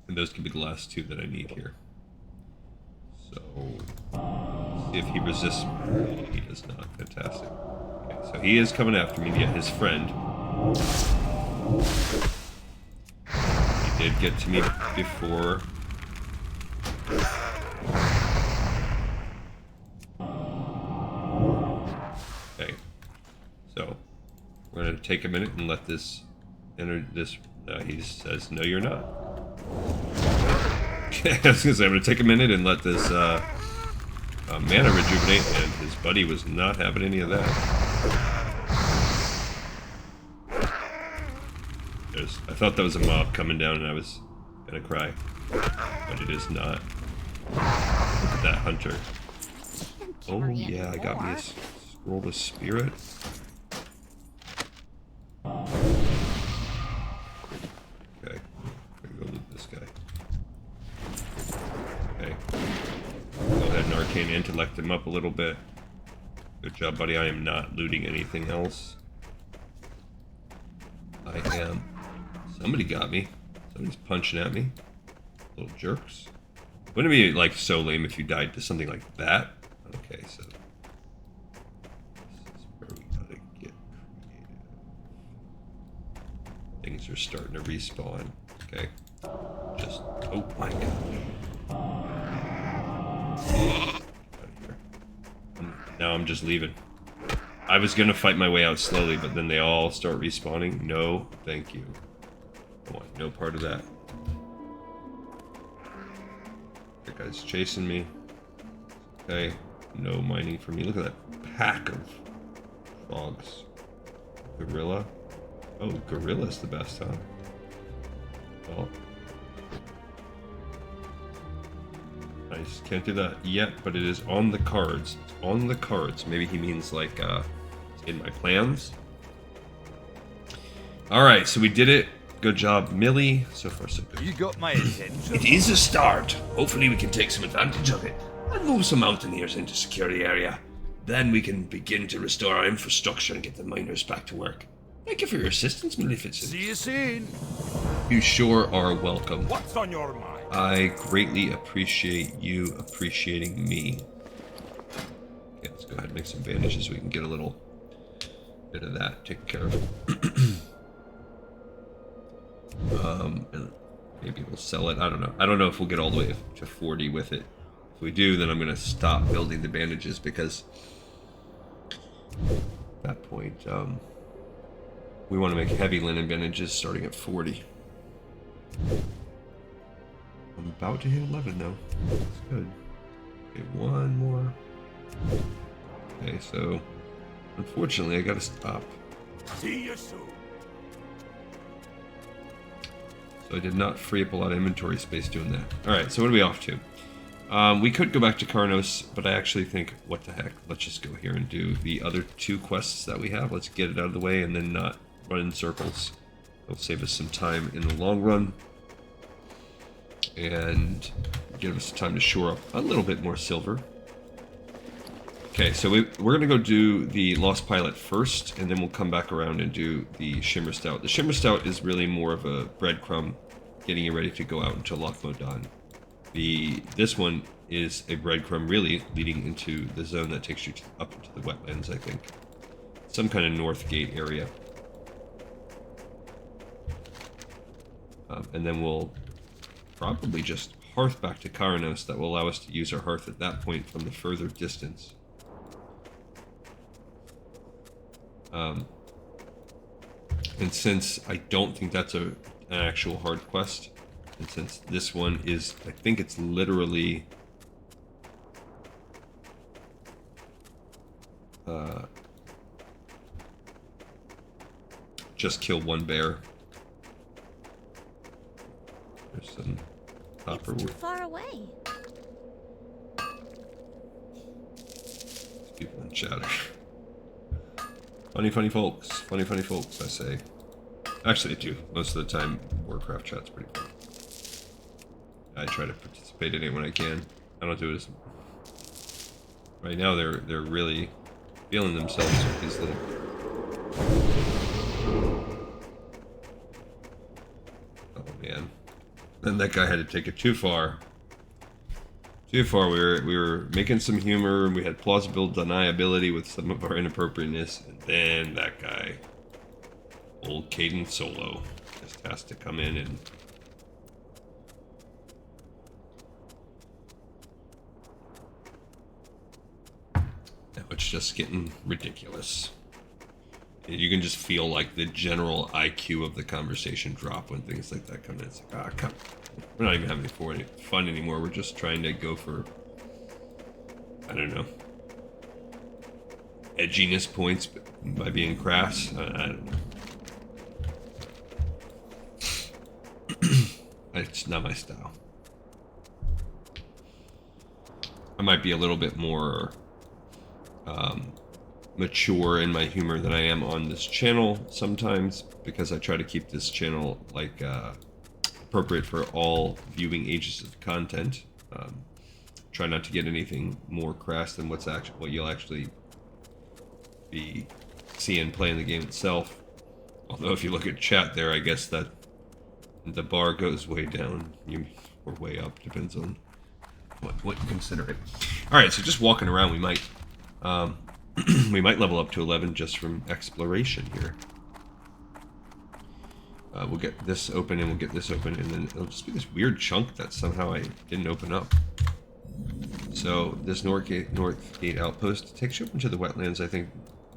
And those could be the last 2 that I need here. So, let's see if he resists. He does not. Fantastic. Okay, so he is coming after me, yet his friend. He did get to me before. Okay. So, we're going to take a minute and let this enter this. He says, no, you're not. Okay, I was going to say, I'm going to take a minute and let this mana rejuvenate, and his buddy was not having any of that. I thought that was a mob coming down and I was going to cry. But it is not. Look at that hunter. Oh yeah, I got me a scroll of spirit. Okay, I'm gonna go loot this guy. Okay, go ahead and arcane intellect him up a little bit. Good job, buddy. I am not looting anything else. I am. Somebody got me. Somebody's punching at me. Little jerks. Wouldn't it be like so lame if you died to something like that? Okay, so this is where we gotta get creative. Things are starting to respawn. Okay. Just oh my gosh. Get out of here. Now I'm just leaving. I was gonna fight my way out slowly, but then they all start respawning. No, thank you. I want no part of that. That guy's chasing me. Okay, no mining for me. Look at that pack of frogs. Gorilla? Oh, gorilla's the best, huh? Well. Nice. Can't do that yet, but it is on the cards. It's on the cards. Maybe he means like, it's in my plans. Alright, so we did it. Good job, Millie. So far, so good. You got my attention. It is a start. Hopefully we can take some advantage of it and move some mountaineers into security area. Then we can begin to restore our infrastructure and get the miners back to work. Thank you for your assistance, Maleficent. See you soon. You sure are welcome. What's on your mind? I greatly appreciate you appreciating me. Okay, let's go ahead and make some bandages so we can get a little bit of that taken care of. And maybe we'll sell it. I don't know. I don't know if we'll get all the way to 40 with it. If we do, then I'm going to stop building the bandages because At that point, we want to make heavy linen bandages starting at 40. I'm about to hit 11 now. That's good. Okay, one more. Okay, so unfortunately I gotta stop. See you soon. So I did not free up a lot of inventory space doing that. Alright, so what are we off to? We could go back to Karnos, but I actually think, what the heck, let's just go here and do the other 2 quests that we have. Let's get it out of the way and then not run in circles. It'll save us some time in the long run. And give us time to shore up a little bit more silver. Okay, so we're going to go do the Lost Pilot first, and then we'll come back around and do the Shimmer Stout. The Shimmer Stout is really more of a breadcrumb, getting you ready to go out into Loch Modan. This one is a breadcrumb really leading into the zone that takes you up into the wetlands, I think. Some kind of North Gate area. And then we'll probably just hearth back to Karanos. That will allow us to use our hearth at that point from the further distance. And since I don't think that's an actual hard quest, and since this one is, I think it's literally just kill one bear. There's some copper It's too wood. far away. People in chatter. Funny, funny folks. Funny, funny folks, I say. Actually, I do. Most of the time, Warcraft chat's pretty fun. I try to participate in it when I can. I don't do it as... Right now, they're really feeling themselves with these little... Oh, man. Then that guy had to take it too far. Too far. We were making some humor, and we had plausible deniability with some of our inappropriateness, and then that guy, old Caden Solo, just has to come in and now it's just getting ridiculous. You can just feel like the general IQ of the conversation drop when things like that come in. It's like, ah, come. We're not even having fun anymore. We're just trying to go for, I don't know, edginess points by being crass. I don't know. It's not my style. I might be a little bit more mature in my humor than I am on this channel sometimes, because I try to keep this channel like appropriate for all viewing ages of content. Try not to get anything more crass than what you'll actually be seeing playing the game itself. Although if you look at chat there, I guess that the bar goes way down, or way up, depends on what you consider it. All right, so just walking around, we might we might level up to 11 just from exploration here. We'll get this open, and we'll get this open, and then it'll just be this weird chunk that somehow I didn't open up. So this North Gate outpost takes you up into the wetlands. I think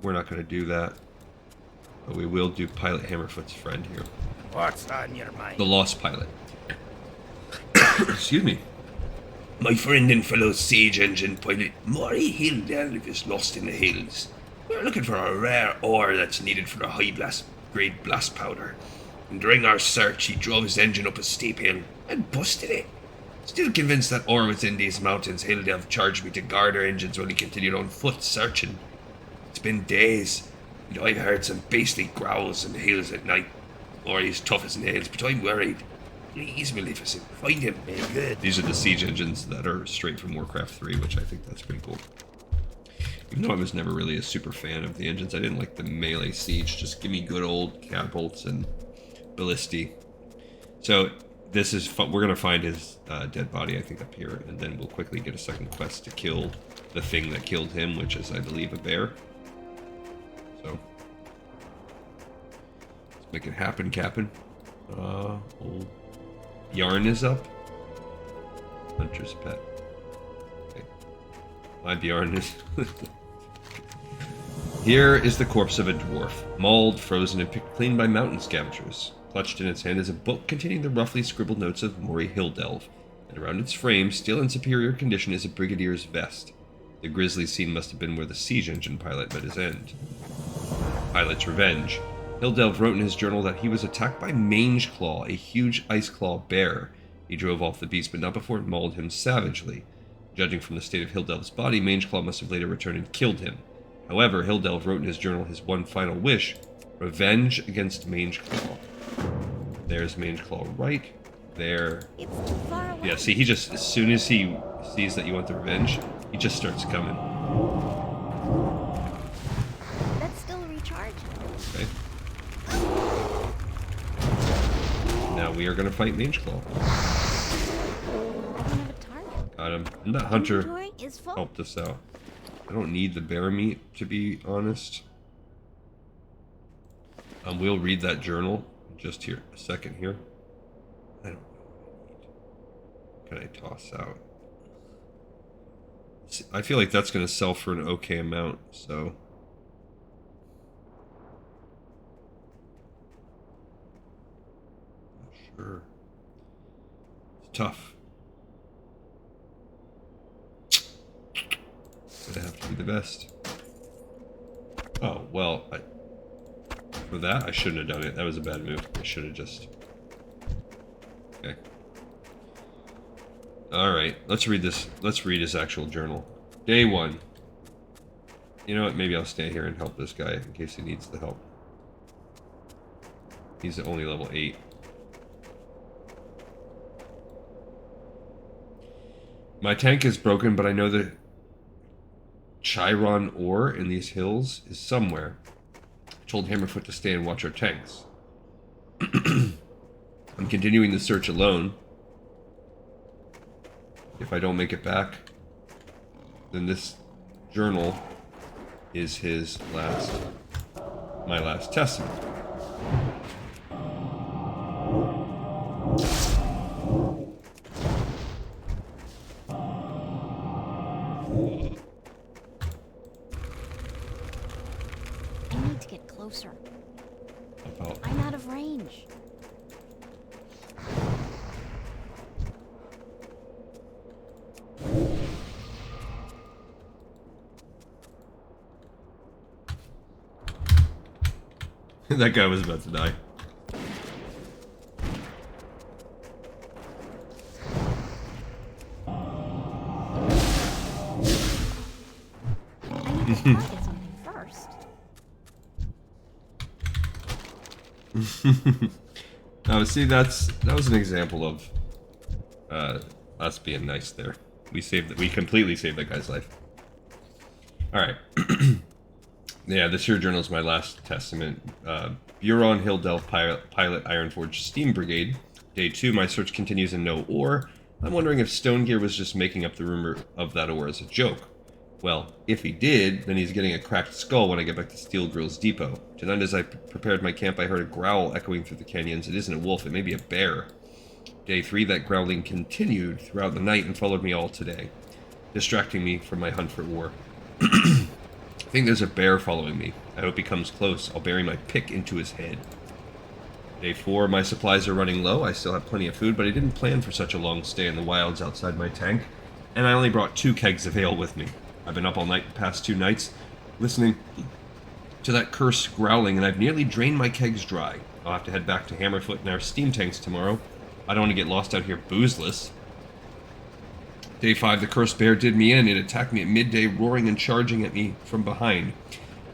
we're not going to do that, but we will do Pilot Hammerfoot's friend here. What's on your mind? The Lost Pilot. Excuse me. My friend and fellow siege engine pilot, Maury Hilldale, is lost in the hills. We're looking for a rare ore that's needed for a high-grade blast powder. And during our search, he drove his engine up a steep hill and busted it. Still convinced that ore was in these mountains, Hilldale charged me to guard our engines while he continued on foot searching. It's been days, and I've heard some beastly growls in the hills at night. Maury's tough as nails, but I'm worried. Please, Maleficent, find him. Very good. These are the siege engines that are straight from Warcraft 3, which I think that's pretty cool. Even though I was never really a super fan of the engines, I didn't like the melee siege. Just give me good old catapults and ballistae. So this is fun. We're gonna find his dead body, I think, up here, and then we'll quickly get a second quest to kill the thing that killed him, which is, I believe, a bear. So let's make it happen, Captain. Old Yarn is up. Hunter's pet. Okay. My Bjorn is... Here is the corpse of a dwarf, mauled, frozen, and picked clean by mountain scavengers. Clutched in its hand is a book containing the roughly scribbled notes of Maury Hilldelve, and around its frame, still in superior condition, is a brigadier's vest. The grisly scene must have been where the siege engine pilot met his end. Pilot's revenge. Hilldelve wrote in his journal that he was attacked by Mange Claw, a huge ice claw bear. He drove off the beast, but not before it mauled him savagely. Judging from the state of Hilldelve's body, Mange Claw must have later returned and killed him. However, Hilldelve wrote in his journal his one final wish: revenge against Mange Claw. There's Mange Claw right there. It's too far away. Yeah, see, he just, as soon as he sees that you want the revenge, he just starts coming. That's still recharged. Okay. Now we are going to fight Mange Claw. I don't have a target. Got him. And that hunter Inventory is full. helped us out. I don't need the bear meat, to be honest. We'll read that journal just here a second here. I don't know what I need. Can I toss out? See, I feel like that's going to sell for an okay amount, so... Not sure. It's tough. Gonna have to be the best. Oh, well, for that, I shouldn't have done it. That was a bad move. I should have just... Okay. Alright, let's read this. Let's read his actual journal. Day 1. You know what? Maybe I'll stay here and help this guy in case he needs the help. He's only level 8. My tank is broken, but I know the Chiron ore in these hills is somewhere. I told Hammerfoot to stay and watch our tanks. I'm continuing the search alone. If I don't make it back, then this journal is his my last testament. I need to get closer. About I'm out of range. that guy was about to die. I need to target something first. Now, see, that was an example of us being nice there. We completely saved that guy's life. All right. Yeah, this here journal is my last testament. Buron Hilldelve Pilot Ironforge Steam Brigade. Day 2, my search continues in no ore. I'm wondering if Stone Gear was just making up the rumor of that ore as a joke. Well, if he did, then he's getting a cracked skull when I get back to Steel Grill's depot. Tonight as I prepared my camp, I heard a growl echoing through the canyons. It isn't a wolf, it may be a bear. Day 3, that growling continued throughout the night and followed me all today, distracting me from my hunt for ore. I think there's a bear following me. I hope he comes close. I'll bury my pick into his head. Day 4, my supplies are running low. I still have plenty of food, but I didn't plan for such a long stay in the wilds outside my tank, and I only brought 2 kegs of ale with me. I've been up all night the past 2 nights, listening to that cursed growling, and I've nearly drained my kegs dry. I'll have to head back to Hammerfoot and our steam tanks tomorrow. I don't want to get lost out here boozeless. Day 5, the cursed bear did me in. It attacked me at midday, roaring and charging at me from behind.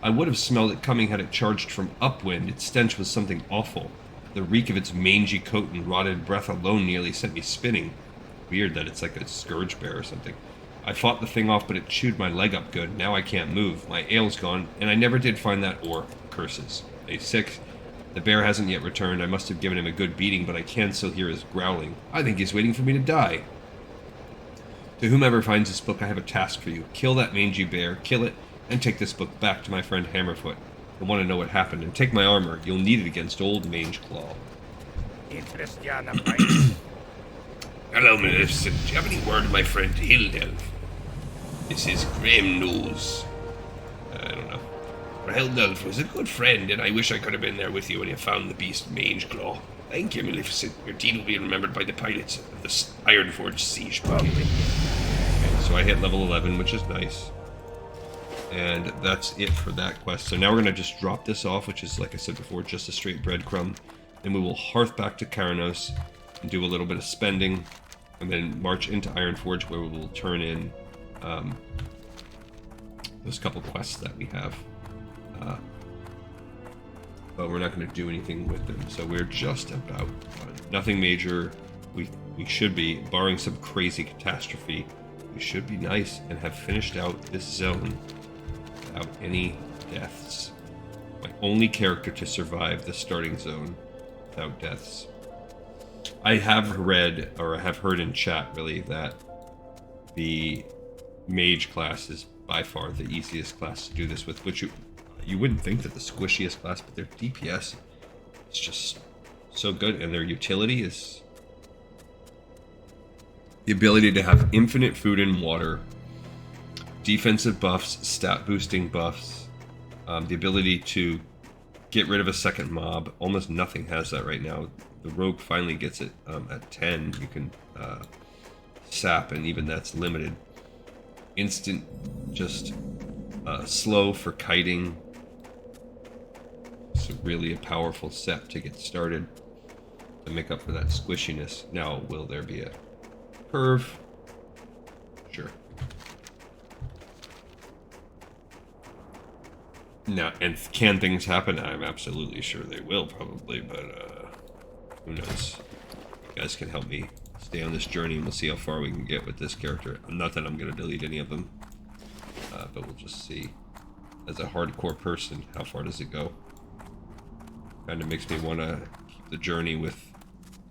I would have smelled it coming had it charged from upwind. Its stench was something awful. The reek of its mangy coat and rotted breath alone nearly sent me spinning. Weird that it's like a scourge bear or something. I fought the thing off, but it chewed my leg up good. Now I can't move. My ale's gone, and I never did find that ore. Curses. Day 6. The bear hasn't yet returned. I must have given him a good beating, but I can still hear his growling. I think he's waiting for me to die. To whomever finds this book, I have a task for you. Kill that mangy bear, kill it, and take this book back to my friend Hammerfoot. I want to know what happened, and take my armor. You'll need it against old Mange Claw. Interestiana, mate. Hello, Maleficent. Do you have any word of my friend Hilldelve? This is grim news. I don't know. Reldulf was a good friend, and I wish I could have been there with you when you found the beast Mage Claw. Thank you, Maleficent. Your deed will be remembered by the pilots of the Ironforge siege brigade. Okay, so I hit level 11, which is nice. And that's it for that quest. So now we're going to just drop this off, which is, like I said before, just a straight breadcrumb. Then we will hearth back to Karanos and do a little bit of spending. And then march into Ironforge, where we will turn in those couple quests that we have. But we're not going to do anything with them. So we're just about done. Nothing major. We should be, barring some crazy catastrophe, we should be nice and have finished out this zone without any deaths. My only character to survive the starting zone without deaths. I have read, or I have heard in chat really, that the mage class is by far the easiest class to do this with, which you wouldn't think that the squishiest class, but their DPS is just so good, and their utility is the ability to have infinite food and water, defensive buffs, stat boosting buffs, the ability to get rid of a second mob. Almost nothing has that right now. The rogue finally gets it at 10. You can sap, and even that's limited. Instant, just slow for kiting. It's really a powerful set to get started to make up for that squishiness. Now, will there be a curve? Sure. Now, and can things happen? I'm absolutely sure they will, probably, but who knows? You guys can help me stay on this journey, and we'll see how far we can get with this character. Not that I'm going to delete any of them, but we'll just see. As a hardcore person, how far does it go? Kind of makes me want to keep the journey with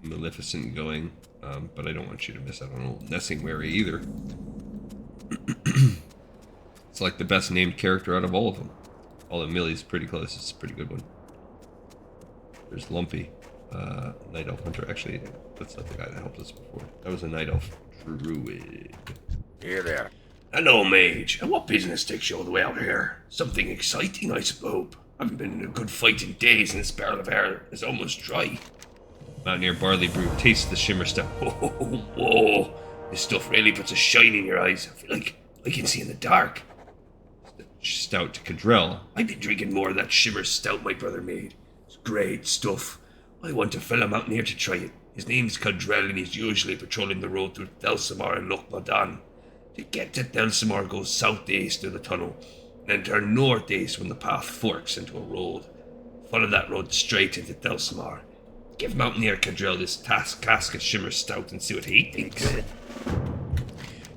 Maleficent going, but I don't want you to miss out on old Nessingwary either. It's like the best named character out of all of them. Although Millie's pretty close, it's a pretty good one. There's Lumpy, Night Elf Hunter. Actually, that's not the guy that helped us before. That was a Night Elf Druid. Here there. Hello, Mage. And what business takes you all the way out here? Something exciting, I suppose. I haven't been in a good fight in days, and this barrel of air is almost dry. Mountaineer Barley Brew, taste the shimmer stout. Whoa. This stuff really puts a shine in your eyes. I feel like I can see in the dark. Stout to Cadrell. I've been drinking more of that shimmer stout my brother made. It's great stuff. I want a fella mountaineer to try it. His name's Cadrell, and he's usually patrolling the road through Delsamar and Loch Modan. To get to Delsamar, go south-east through the tunnel, and then turn north-east when the path forks into a road. Follow that road straight into Delsamar. Give Mountaineer Cadrell this cask of shimmer stout and see what he thinks.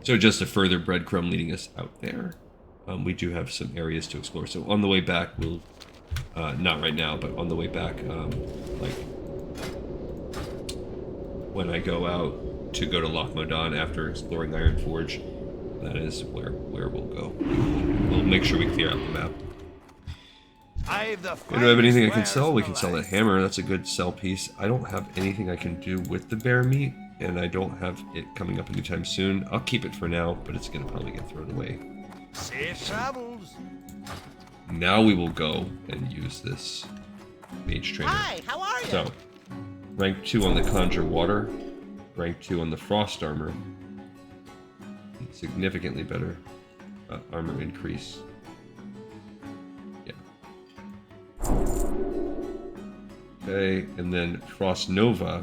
So just a further breadcrumb leading us out there. We do have some areas to explore. So on the way back, we'll, not right now, but on the way back, like when I go out to go to Loch Modan after exploring Ironforge, that is where we'll go. We'll make sure we clear out the map. I've the We don't have anything I can wares sell. We for can sell that life. hammer. That's a good sell piece. I don't have anything I can do with the bear meat, and I don't have it coming up anytime soon. I'll keep it for now, but it's going to probably get thrown away. Safe travels. Now we will go and use this mage trainer. Hi, how are you? So, rank 2 on the Conjure Water, rank 2 on the Frost Armor. Significantly better armor increase. Yeah. Okay, and then Frost Nova,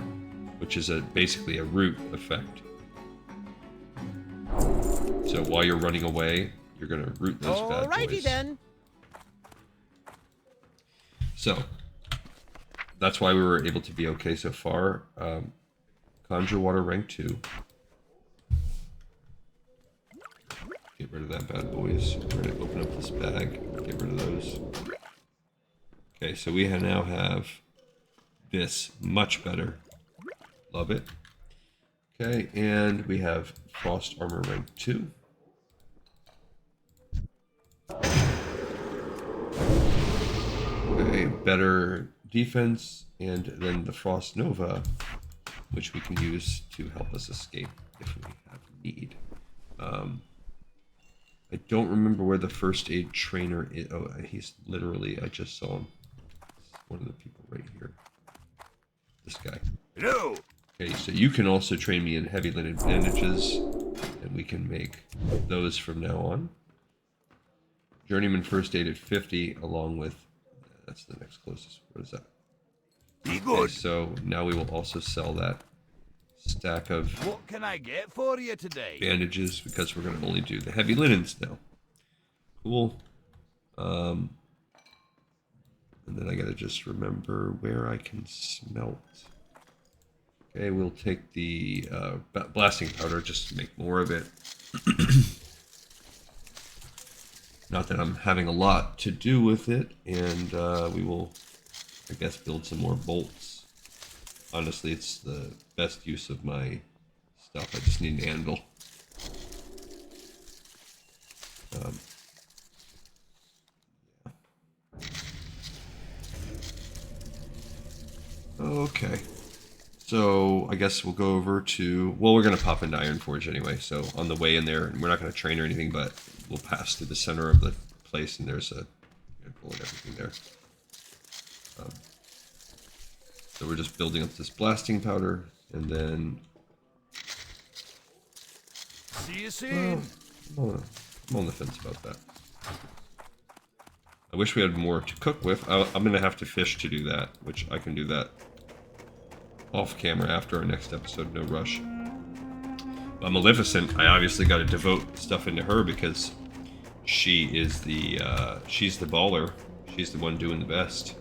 which is basically a root effect. So while you're running away, you're gonna root those bad Alrighty boys. then. So that's why we were able to be okay so far. Conjure Water rank 2. Get rid of that bad boys. We're gonna open up this bag. Get rid of those. Okay, so we now have this much better. Love it. Okay, and we have Frost Armor rank 2. Okay, better defense, and then the Frost Nova, which we can use to help us escape if we have need. I don't remember where the first aid trainer is. Oh, he's literally, I just saw him. One of the people right here. This guy. Hello. Okay, so you can also train me in heavy linen bandages, and we can make those from now on. Journeyman first aid at 50, along with, that's the next closest. What is that? Be Okay, good. so now we will also sell that stack of What can I get for you today? bandages because we're going to only do the heavy linens now. Cool. And then I got to just remember where I can smelt. Okay, we'll take the blasting powder just to make more of it. Not that I'm having a lot to do with it, and we will, I guess, build some more bolts. Honestly, it's the best use of my stuff. I just need an anvil. Okay. So I guess we'll go over to, well, we're going to pop into Ironforge anyway. So on the way in there, we're not going to train or anything, but we'll pass through the center of the place, and there's a bullet, everything there. So we're just building up this blasting powder, and then See you soon. I'm on the fence about that. I wish we had more to cook with. I'm going to have to fish to do that, which I can do that off camera after our next episode, no rush. But Maleficent, I obviously got to devote stuff into her because she is the, she's the baller. She's the one doing the best.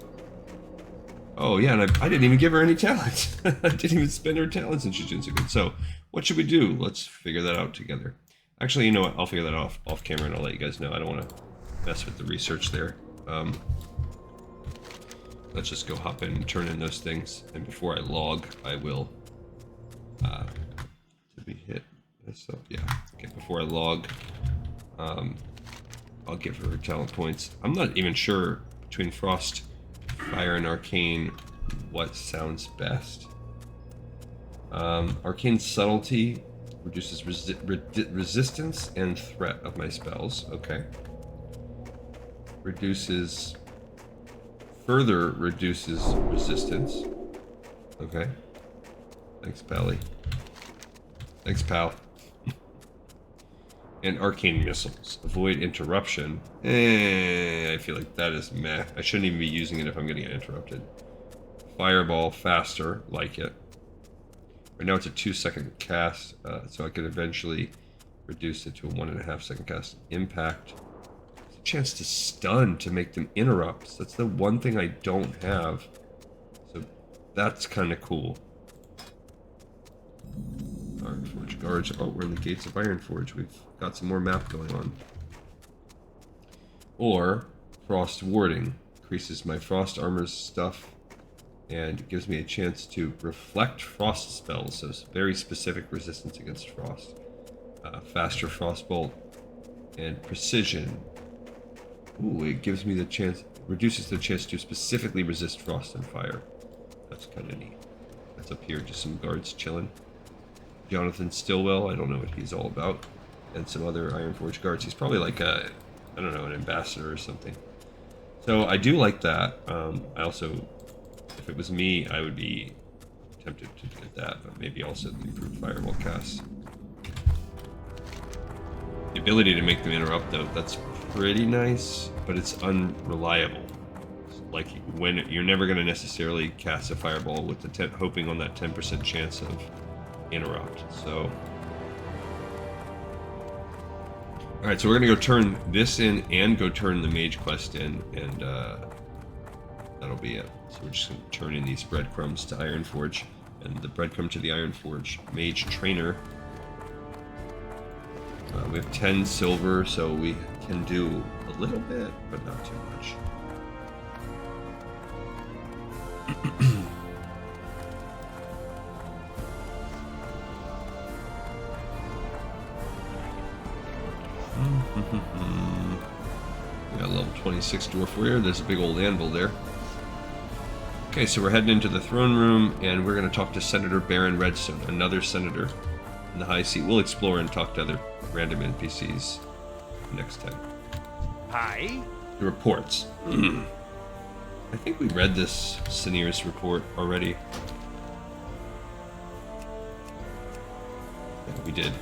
Oh yeah, and I didn't even give her any talent. I didn't even spend her talents and she's doing so good. So, what should we do? Let's figure that out together. Actually, you know what? I'll figure that out off camera and I'll let you guys know. I don't want to mess with the research there. Let's just go hop in and turn in those things. And before I log, I will... did we hit this up? Yeah. Okay, before I log, I'll give her talent points. I'm not even sure between Frost, Fire, and Arcane what sounds best. Arcane Subtlety reduces resistance and threat of my spells. Okay. Further reduces resistance. Okay. Thanks, Pally. Thanks, pal. And Arcane Missiles. Avoid interruption. I feel like that is meh. I shouldn't even be using it if I'm going to get interrupted. Fireball, faster. Like it. Right now it's a 2-second cast, so I could eventually reduce it to a 1.5-second cast. Impact. It's a chance to stun to make them interrupts. That's the one thing I don't have. So that's kind of cool. Ironforge guards. Oh, we're in the gates of Ironforge. We've got some more map going on. Or Frost Warding. Increases my Frost Armor's stuff and gives me a chance to reflect Frost spells, so it's very specific resistance against Frost. Faster Frostbolt and Precision. Ooh, it gives me the chance, reduces the chance to specifically resist Frost and Fire. That's kind of neat. That's up here, just some guards chilling. Jonathan Stillwell, I don't know what he's all about. And some other Ironforge guards. He's probably like a, I don't know, an ambassador or something. So I do like that. I also, if it was me, I would be tempted to get that, but maybe also the improved Fireball cast. The ability to make them interrupt, though, that's pretty nice, but it's unreliable. Like, when you're never going to necessarily cast a Fireball with the hoping on that 10% chance of interrupt. So, all right, so we're gonna go turn this in and go turn the mage quest in, and that'll be it. So we're just gonna turn in these breadcrumbs to Ironforge, and the breadcrumb to the Ironforge mage trainer. We have 10 silver, so we can do a little bit, but not too much. We got a level 26 dwarf warrior. There's a big old anvil there. Okay, so we're heading into the throne room, and we're going to talk to Senator Baron Redstone, another senator in the high seat. We'll explore and talk to other random NPCs next time. Aye. The reports. I think we read this Cinere's report already. Yeah, we did.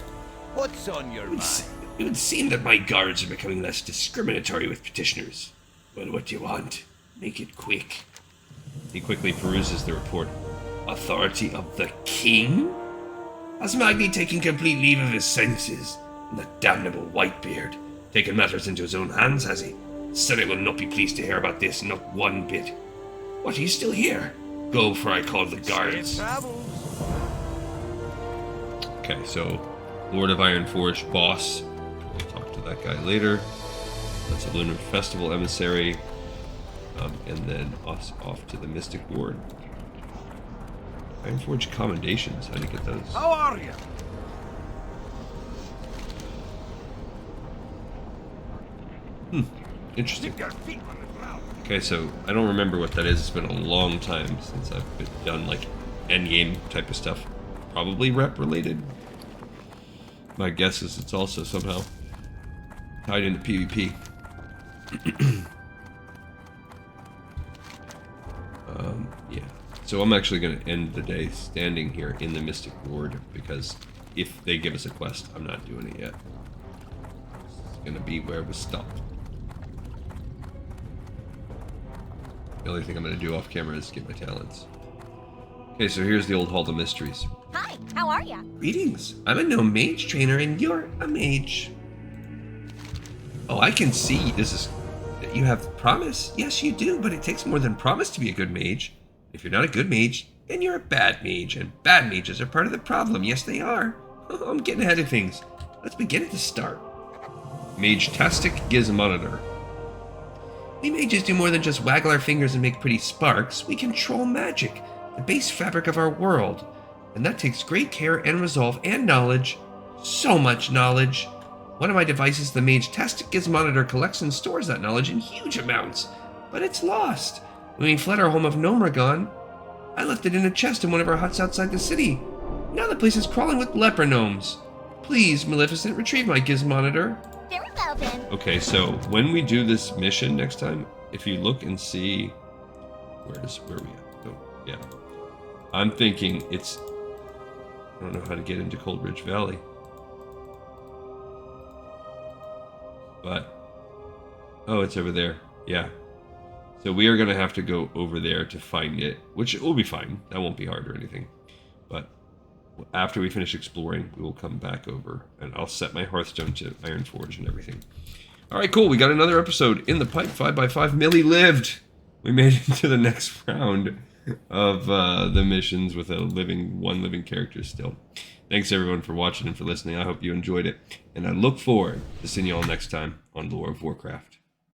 What's on your mind? It would seem that my guards are becoming less discriminatory with petitioners. Well, what do you want? Make it quick. He quickly peruses the report. Authority of the king? Has Magni taken complete leave of his senses? And the damnable Whitebeard taken matters into his own hands, has he? Senate will not be pleased to hear about this, not one bit. What, are you still here? Go, for I call the guards. Safe travels. Okay, so Lord of Ironforge, boss. We'll talk to that guy later. That's a Lunar Festival emissary. And then us off to the Mystic Ward. Ironforge commendations. How do you get those? How are you? Interesting. Keep your feet on the ground. Okay, so I don't remember what that is. It's been a long time since I've done like endgame type of stuff. Probably rep related. My guess is it's also somehow tied into PvP. Yeah. So I'm actually going to end the day standing here in the Mystic Ward because if they give us a quest, I'm not doing it yet. It's going to be where we stopped. The only thing I'm going to do off camera is get my talents. Okay, so here's the old Hall of Mysteries. Hi, how are ya? Greetings. I'm a gnome mage trainer and you're a mage. Oh, I can see this is... You have promise? Yes, you do, but it takes more than promise to be a good mage. If you're not a good mage, then you're a bad mage, and bad mages are part of the problem. Yes, they are. I'm getting ahead of things. Let's begin at the start. Mage-tastic Gizmonitor. We mages do more than just waggle our fingers and make pretty sparks. We control magic, the base fabric of our world. And that takes great care and resolve and knowledge. So much knowledge. One of my devices, the Mage-tastic Gizmonitor, collects and stores that knowledge in huge amounts. But it's lost. When we fled our home of Dun Morogh, I left it in a chest in one of our huts outside the city. Now the place is crawling with leper gnomes. Please, Maleficent, retrieve my Gizmonitor. Very well then. Okay, so when we do this mission next time, if you look and see... Where are we at? Oh, yeah. I'm thinking it's... I don't know how to get into Cold Ridge Valley. But... Oh, it's over there. Yeah. So we are going to have to go over there to find it, which will be fine. That won't be hard or anything. But after we finish exploring, we will come back over, and I'll set my Hearthstone to Ironforge and everything. All right, cool. We got another episode in the pipe. 5x5. Millie lived. We made it to the next round of the missions with one living character still. Thanks, everyone, for watching and for listening. I hope you enjoyed it, and I look forward to seeing you all next time on Lore of Warcraft.